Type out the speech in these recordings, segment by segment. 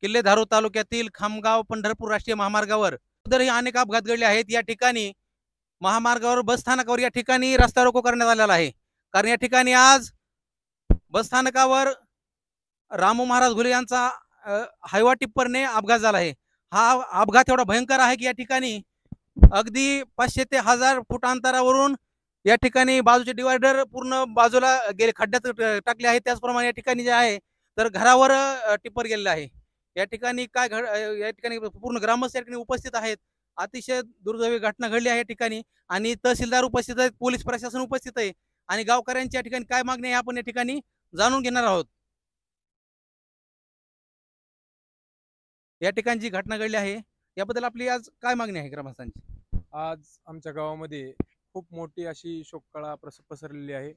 किल्ले धारूर तालुक्यातील खामगाव पंढरपूर राष्ट्रीय महामार्गावर अगोदरही अनेक अपघात घडले आहेत. या ठिकाणी महामार्गावर बसस्थानकावर या ठिकाणी रस्ता रोको करण्यात आलेला आहे. कारण या ठिकाणी आज बसस्थानकावर रामू महाराज घुले यांचा हायवा टिप्परने अपघात झाला आहे. हा अपघात एवढा भयंकर आहे की या ठिकाणी अगदी 500 ते 1000 फूट अंतरावरून या ठिकाणी बाजूचे डिवायडर पूर्ण बाजूला गेले, खड्ड्यात टाकले आहेत. त्याचप्रमाणे या ठिकाणी जे आहे तर घरावर टिप्पर गेलेलं आहे. या ठिकाणी काय या ठिकाणी पूर्ण ग्रामस्थ या ठिकाणी उपस्थित आहेत. अतिशय दुर्दैवी घटना घडली आहे या ठिकाणी आणि तहसीलदार उपस्थित आहेत, पोलीस प्रशासन उपस्थित आहे आणि गावकऱ्यांच्या ठिकाणी काय मागणी आहे आपण या ठिकाणी जाणून घेणार आहोत. या ठिकाणी जी घटना घडली आहे याबद्दल आपली आज काय मागणी आहे ग्रामस्थांची? आज आमच्या गावामध्ये खूप मोठी अशी शोककळा पसरलेली आहे.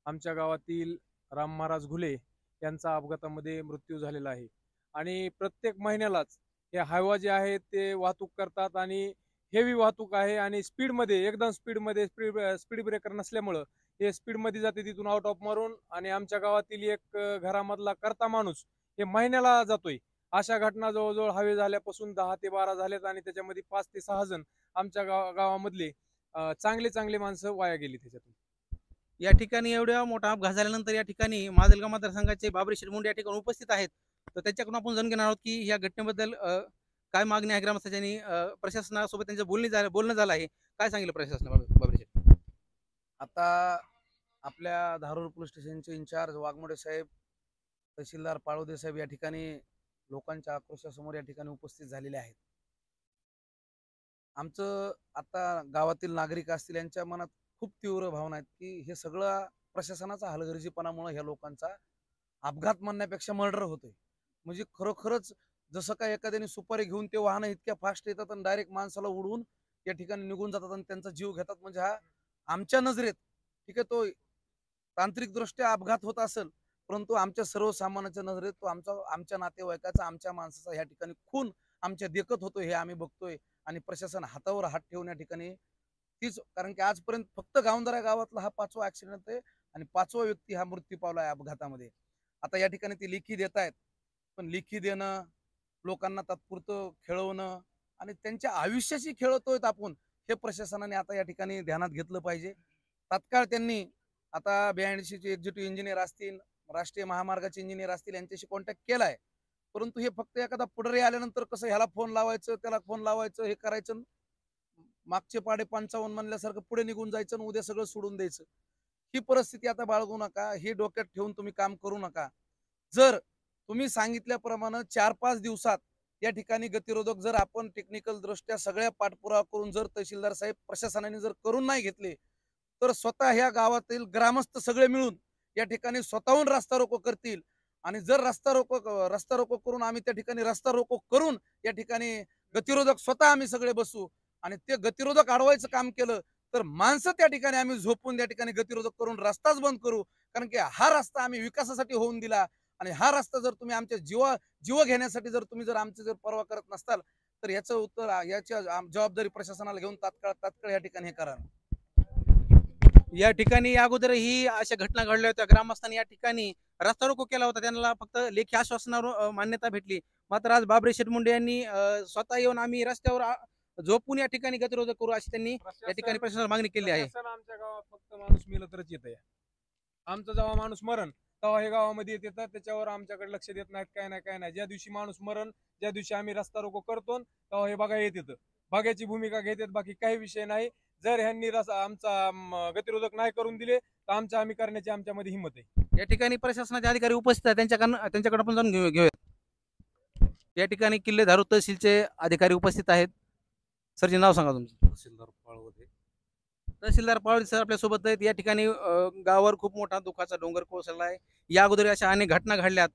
आमच्या गावातील राम महाराज घुले यांचा अपघातामध्ये मृत्यू झालेला आहे आणि प्रत्येक महिन्यालाच हे हायवा जे आहे ते वाहतूक करतात आणि हेवी वाहतूक आहे आणि स्पीडमध्ये एकदम स्पीड ब्रेकर नसल्यामुळं हे स्पीडमध्ये जाते तिथून आउट ऑफ मारून आणि आमच्या गावातील एक घरामधला करता माणूस हे महिन्याला जातोय. अशा घटना जवळजवळ हवे झाल्यापासून 10 ते 12 झाल्यात आणि त्याच्यामध्ये 5 ते 6 जण आमच्या गावामधले चांगले चांगले माणसं वाया गेली त्याच्यातून. या ठिकाणी एवढा मोठा अपघात झाल्यानंतर या ठिकाणी माजलगाव मतदारसंघाचे बाबरी शेठ या ठिकाणी उपस्थित आहेत. तर त्याच्याकडून आपण जाणून घेणार आहोत की या घटनेबद्दल काय मागणी आहे ग्रामस्थांनी, प्रशासनासोबत त्यांचं बोलणं झालं आहे. काय सांगितलं प्रशासनाने बाबरी शेठ? आता आपल्या धारूर पोलीस स्टेशनचे इंचार्ज वाघमोडे साहेब, तहसीलदार पाळोदे साहेब या ठिकाणी लोकांच्या आक्रोशासमोर या ठिकाणी उपस्थित झालेले आहेत. आमचं आता गावातील नागरिक असतील यांच्या मनात खूप तीव्र भावना आहेत की हे सगळं प्रशासनाचा हलगर्जीपणामुळे ह्या लोकांचा अपघात म्हणण्यापेक्षा मर्डर होतोय. म्हणजे खरोखरच जसं काय एखाद्याने सुपारी घेऊन ते वाहन इतक्या फास्ट येतात आणि डायरेक्ट माणसाला उडवून या ठिकाणी निघून जातात आणि त्यांचा जीव घेतात. म्हणजे हा आमच्या नजरेत ठीक आहे तो तांत्रिकदृष्ट्या अपघात होत असेल, परंतु आमच्या सर्वसामान्यांच्या नजरेत तो आमच्या नातेवाईकाचा, आमच्या माणसाचा या ठिकाणी खून आमच्या देखत होतोय हे आम्ही बघतोय. आणि प्रशासन हातावर हात ठेवून या ठिकाणी तीच, कारण की आजपर्यंत फक्त गावंदारा गावातला हा 5वा ऍक्सिडेंट आहे आणि 5वा व्यक्ती हा मृत्यू पावला अपघातामध्ये. आता या ठिकाणी ती लेखी देत आहेत, पण लेखी देणं, लोकांना तात्पुरतं खेळवणं आणि त्यांच्या आयुष्याशी खेळतोय आपण, हे प्रशासनाने आता या ठिकाणी ध्यानात घेतलं पाहिजे. तात्काळ त्यांनी आता 82चे एक्झिक्युटिव्ह इंजिनियर असतील, राष्ट्रीय महामार्गाचे इंजिनियर असतील यांच्याशी कॉन्टॅक्ट केलाय. परंतु हे फक्त एखादा पुढारी आल्यानंतर कसं ह्याला फोन लावायचं त्याला फोन लावायचं हे करायचं, मागचे पाडे 55 म्हणल्यासारखं पुढे निघून जायचं आणि उद्या सगळं सोडून द्यायचं. ही परिस्थिती आता बाळगू नका, हे डोक्यात ठेवून तुम्ही काम करू नका. जर तुम्ही सांगितल्याप्रमाणे 4-5 दिवसात या ठिकाणी गतिरोधक जर आपण टेक्निकल दृष्ट्या सगळ्या पाठपुरावा करून जर तहसीलदार साहेब प्रशासनाने जर करून नाही घेतले, तर स्वतः ह्या गावातील ग्रामस्थ सगळे मिळून या ठिकाणी स्वतःहून रस्ता रोको करतील. आणि जर रस्ता रोको करून आम्ही त्या ठिकाणी रस्ता रोको करून या ठिकाणी गतिरोधक स्वतः आम्ही सगळे बसू आणि ते गतिरोधक अडवायचं काम केलं तर माणसं त्या ठिकाणी आम्ही झोपून त्या ठिकाणी गतिरोधक करून रस्ताच बंद करू. कारण की हा रस्ता आम्ही विकासासाठी होऊन दिला आणि हा रस्ता जर तुम्ही आमच्या जीव घेण्यासाठी जर तुम्ही जर आमची जर पर्वा करत नसताल तर याचं उत्तर, याची जबाबदारी प्रशासनाला घेऊन तात्काळ या ठिकाणी हे करा. या ठिकाणी अगोदरही अशा घटना घडल्या होत्या. ग्रामस्थांनी या ठिकाणी रस्ता रोको केला होता, त्यांना फक्त लेखी आश्वासनावर मान्यता भेटली. मात्र आज बाबरी शेठ यांनी स्वतः येऊन आम्ही रस्त्यावर झोपून या ठिकाणी गतिरोधक करू अशी त्यांनी या ठिकाणी प्रशासनाला मागणी केली आहे. आमच्या गावात फक्त माणूस मेलं तरच येत. आमचा जेव्हा माणूस मरण तेव्हा हे गावामध्ये येतात, त्याच्यावर आमच्याकडे लक्ष देत नाहीत, काय नाही. ज्या दिवशी माणूस मरण, ज्या दिवशी आम्ही रस्ता रोको करतो तेव्हा हे बघा येत येतं, बघायची भूमिका घेतात, बाकी काही विषय नाही. जर ह्यांनी आमचा गतिरोधक नाही करून दिले तर आम्ही करण्याची आमच्यामध्ये हिंमत आहे. या ठिकाणी प्रशासनाचे अधिकारी उपस्थित आहेत, त्यांच्याकडे आपण जाऊन घेऊया. या ठिकाणी किल्ले धारूर तहसीलचे अधिकारी उपस्थित आहेत. सरचे नाव सांगा तुमचं? तहसीलदार पाळवदे. तहसीलदार पाळवदे सर आपल्या सोबत आहेत. या ठिकाणी गावावर खूप मोठा दुःखाचा डोंगर कोसळला आहे. या अगोदर अशा अनेक घटना घडल्यात.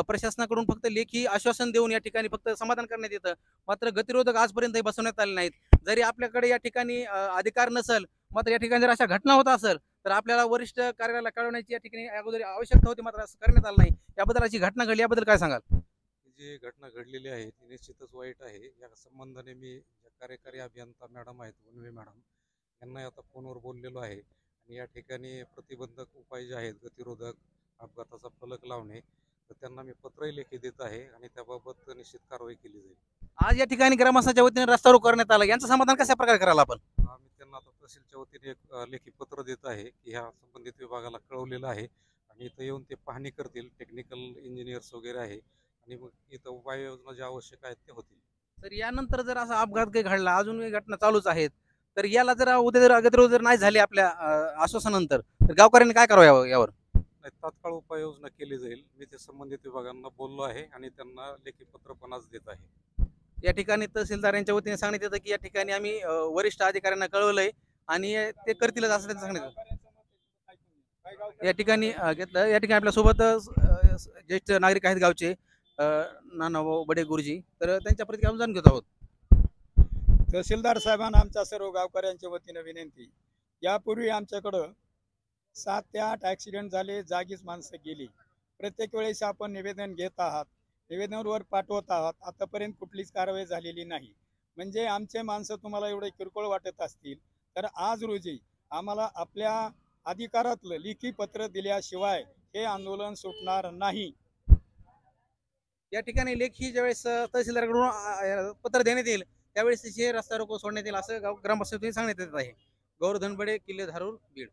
प्रशासनाकडून फक्त लेखी आश्वासन देऊन या ठिकाणी फक्त समाधान करण्यात येतं, मात्र गतिरोधक आजपर्यंत बसवण्यात आले नाहीत. जरी आपल्याकडे या ठिकाणी अधिकार नसेल, मात्र या ठिकाणी जर अशा घटना होत असेल तर आपल्याला वरिष्ठ कार्यालयाला कळवण्याची या ठिकाणी अगोदर आवश्यकता होती, मात्र असं करण्यात आलं नाही. याबद्दल अशी घटना घडली, याबद्दल काय सांगाल? जी घटना घडलेली आहे ती निश्चितच वाईट आहे. या संबंधाने मी कार्यकारी अभियंता मॅडम आहेत, उन्वे मॅडम, यांना आता फोनवर बोललेलो आहे आणि या ठिकाणी प्रतिबंधक उपाय जे आहेत, गतिरोधक, अपघाताचा फलक लावणे, तर त्यांना मी पत्रही लेखी देत आहे आणि त्याबाबत निश्चित कारवाई केली जाईल. आज या ठिकाणी ग्रामस्थांच्या वतीने रस्ता रोको करण्यात आला, यांचं समाधान कशा प्रकारे कराल आपण? आम्ही त्यांना आता तहसीलच्या वतीने एक लेखी पत्र देत आहे की ह्या संबंधित विभागाला कळवलेलं आहे आणि इथं येऊन ते पाहणी करतील. टेक्निकल इंजिनियर्स वगैरे आहे आणि मग इथं उपाययोजना ज्या आवश्यक आहेत ते होतील. तर यानंतर जर असा अपघात काही घडला, अजून काही घटना चालूच आहेत, तर याला जर उद्या जर गतिरोध जर नाही झाली आपल्या आश्वासनानंतर, तर गावकऱ्यांनी काय करावं यावर? नाही, तात्काळ उपाययोजना केली जाईल. मी ते संबंधित विभागांना बोललो आहे आणि त्यांना लेखी पत्र पण आज देत आहे. या ठिकाणी तहसीलदार यांच्या वतीने सांगण्यात येतं की या ठिकाणी आम्ही वरिष्ठ अधिकाऱ्यांना कळवलंय आणि ते करतीलच असं त्यांचं सांगण्यात येतं. या ठिकाणी घेतलं, या ठिकाणी आपल्या सोबत ज्येष्ठ नागरिक आहेत गावचे, नानाभाऊ बडे गुरुजी, तर त्यांच्या प्रतिक्रिया आपण जाणून घेत आहोत. तहसीलदार साहेबांना आमच्या सर्व गावकऱ्यांच्या वतीनं विनंती, यापूर्वी आमच्याकडं 7 ते 8 ॲक्सिडेंट झाले, जागीच माणसं गेली. प्रत्येक वेळेस आपण निवेदन घेत आहात, निवेदनावर पाठवत आहात, आतापर्यंत कुठलीच कारवाई झालेली नाही. म्हणजे आमचे माणसं तुम्हाला एवढे किरकोळ वाटत असतील तर आज रोजी आम्हाला आपल्या अधिकारातलं लेखी पत्र दिल्याशिवाय हे आंदोलन सुटणार नाही. या ठिकाणी लेखी ज्यावेळेस तहसीलदाराकडून पत्र देण्यात येईल त्यावेळेस हे रस्ता रोको सोडण्यात येईल असं गाव ग्रामपंचायतीने सांगण्यात येत आहे. गौरव धनबडे, किल्ले धारूर, बीड.